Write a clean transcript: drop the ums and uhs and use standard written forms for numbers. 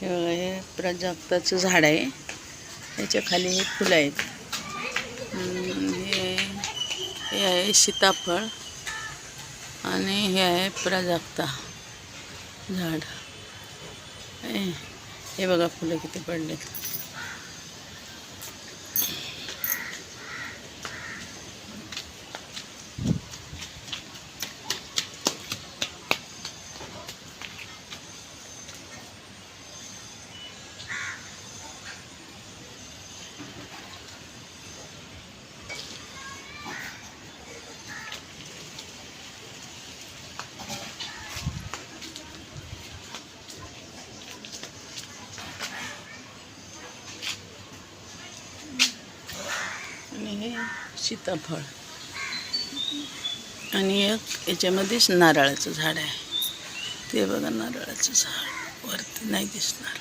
हे बघा, हे प्राजक्ताचं झाड आहे. याच्या खाली हे फुलं आहेत. हे आहे सीताफळ आणि हे आहे प्राजक्ता झाड. हे बघा फुलं किती पडलेत. आणि हे सीताफळ आणि एक याच्यामध्येच नारळाचं झाड आहे. ते बघा, नारळाचं झाड वरती नाही दिसणार.